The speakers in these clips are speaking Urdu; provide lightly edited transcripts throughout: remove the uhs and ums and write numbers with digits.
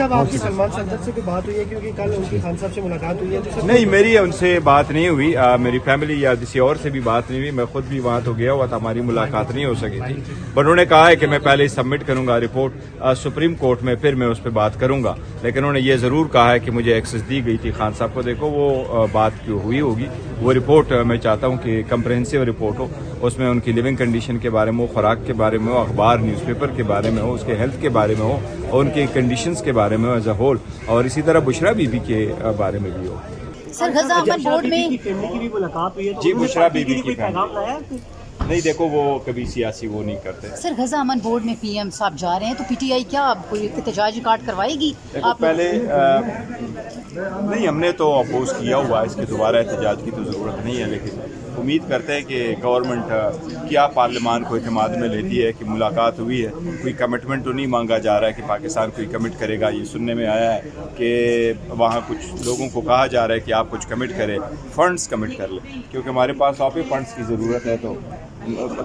صاحب آپ کی سلمان صدر سے کوئی بات ہوئی ہے کیونکہ کل ان کی خان صاحب سے ملاقات ہوئی ہے؟ نہیں، میری ان سے بات نہیں ہوئی، میری فیملی یا کسی اور سے بھی بات نہیں ہوئی. میں خود بھی وہاں تو گیا ہوا تھا، ہماری ملاقات نہیں ہو سکی تھی. بٹ انہوں نے کہا ہے کہ میں پہلے سبمٹ کروں گا رپورٹ سپریم کورٹ میں، پھر میں اس پہ بات کروں گا. لیکن انہوں نے یہ ضرور کہا ہے کہ مجھے ایکسس دی گئی تھی خان صاحب کو. دیکھو وہ بات کیوں ہوئی ہوگی، وہ رپورٹ میں چاہتا ہوں کہ کمپریہنسو رپورٹ ہو، اس میں ان کی لیونگ کنڈیشن کے بارے میں ہو، خوراک کے بارے میں ہو، اخبار نیوز پیپر کے بارے میں ہو، اس کے ہیلتھ کے بارے میں ہو، اور ان کی کنڈیشنز کے بارے میں ہو ایز اے ہول، اور اسی طرح بشرا بی بی کے بارے میں بھی ہو. سر غزہ امن بورڈ میں جی بشرا بی بی کی نہیں، دیکھو وہ کبھی سیاسی وہ نہیں کرتے. سر غزہ امن بورڈ میں پی ایم صاحب جا رہے ہیں تو پی ٹی آئی کیا کوئی احتجاجی کارڈ کروائے گی؟ دیکھو پہلے نہیں، ہم نے تو اپوز کیا ہوا ہے، اس کے دوبارہ احتجاج کی تو ضرورت نہیں ہے. لیکن امید کرتے ہیں کہ گورنمنٹ کیا پارلیمان کو اعتماد میں لیتی ہے کہ ملاقات ہوئی ہے، کوئی کمٹمنٹ تو نہیں مانگا جا رہا ہے کہ پاکستان کوئی کمٹ کرے گا. یہ سننے میں آیا ہے کہ وہاں کچھ لوگوں کو کہا جا رہا ہے کہ آپ کچھ کمٹ کریں، فنڈز کمٹ کر لیں، کیونکہ ہمارے پاس آپ ہی فنڈز کی ضرورت ہے. تو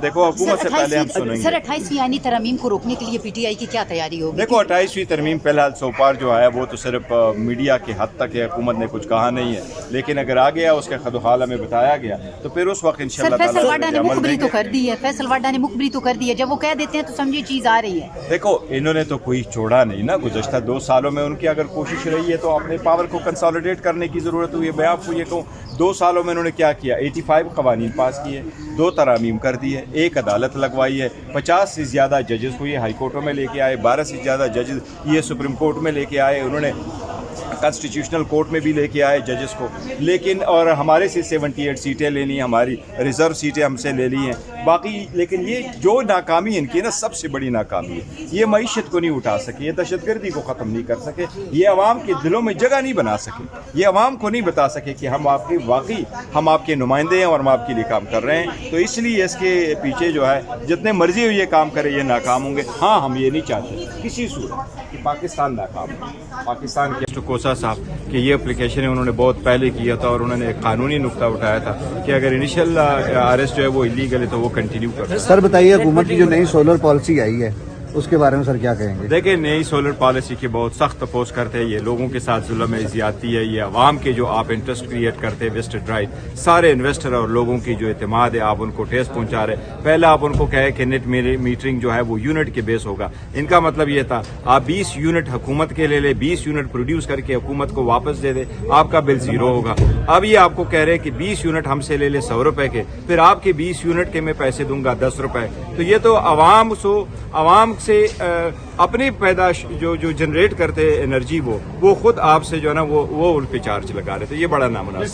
دیکھو حکومت سے پہلے ہم سنیں گے. سر 28ویں آئینی ترمیم کو روکنے کے لیے پی ٹی آئی کی کیا تیاری ہوگی؟ دیکھو 28ویں ترمیم فی الحال سو پار جو ہے وہ تو صرف میڈیا کے حد تک ہے، حکومت نے کچھ کہا نہیں ہے. لیکن اگر آ گیا اس کا خد و حال ہمیں بتایا گیا تو پھر اس وقت انشاءاللہ سر فیصل واڈا نے عمل مخبری دیں تو گے. کر دی ہے، فیصل واڈا نے مخبری تو کر دی ہے، جب وہ کہہ دیتے ہیں تو سمجھے چیز آ رہی ہے. دیکھو انہوں نے تو کوئی چھوڑا نہیں نا. گزشتہ 2 سالوں میں ان کی اگر کوشش رہی ہے تو اپنے پاور کو کنسالیڈیٹ کرنے کی ضرورت ہوئی ہے. میں آپ کو یہ کہوں 2 سالوں میں انہوں نے کیا کیا، 85 قوانین پاس کیے، 2 ترامیم کر دی ہے، 1 عدالت لگوائی ہے، 50 سے زیادہ ججز کو یہ ہائی کورٹوں میں لے کے آئے، 12 سے زیادہ ججز یہ سپریم کورٹ میں لے کے آئے، انہوں نے کانسٹیٹیوشنل کورٹ میں بھی لے کے آئے ججز کو. لیکن اور ہمارے سے 78 سیٹیں لے لی، ہماری ریزرو سیٹیں ہم سے لے لی ہیں باقی. لیکن یہ جو ناکامی ان کی نا سب سے بڑی ناکامی ہے، یہ معیشت کو نہیں اٹھا سکے، یہ دہشت گردی کو ختم نہیں کر سکے، یہ عوام کے دلوں میں جگہ نہیں بنا سکے، یہ عوام کو نہیں بتا سکے کہ ہم آپ کے واقعی ہم آپ کے نمائندے ہیں اور ہم آپ کے لیے کام کر رہے ہیں. تو اس لیے اس کے پیچھے جو ہے جتنے مرضی یہ کام کرے یہ ناکام ہوں گے. ہاں ہم یہ نہیں چاہتے کسی صورت کہ پاکستان ناکام ہو. پاکستان کے کوسا صاحب کہ یہ اپلیکیشن انہوں نے بہت پہلے کیا تھا اور انہوں نے ایک قانونی نقطہ اٹھایا تھا کہ اگر انیشل ارسٹ جو ہے وہ ایلیگل ہے تو وہ کنٹینیو کر. سر بتائیے حکومت کی جو نئی سولر پالیسی آئی ہے اس کے بارے میں سر کیا کہیں گے؟ دیکھیں نئی سولر پالیسی کی بہت سخت اپوز کرتے ہیں. یہ لوگوں کے ساتھ ظلم ہے، زیادتی ہے، یہ عوام کے جو آپ انٹرسٹ کریٹ کرتے ہیں ویسٹڈ رائٹ، سارے انویسٹر اور لوگوں کی جو اعتماد ہے آپ ان کو ٹھیس پہنچا رہے. پہلے آپ ان کو کہے کہ نیٹ میٹرنگ جو ہے وہ یونٹ کے بیس ہوگا. ان کا مطلب یہ تھا آپ 20 یونٹ حکومت کے لے لے، 20 یونٹ پروڈیوس کر کے حکومت کو واپس دے دے، آپ کا بل 0 ہوگا. اب یہ آپ کو کہہ رہے کہ 20 یونٹ ہم سے لے لے 100 روپے کے، پھر آپ کے 20 یونٹ کے میں پیسے دوں گا 10 روپے. تو یہ تو عوام سے اپنی پیداش جو جنریٹ کرتے انرجی وہ خود آپ سے جو ہے نا وہ ان پہ چارج لگا رہے تھے. یہ بڑا نامناسب.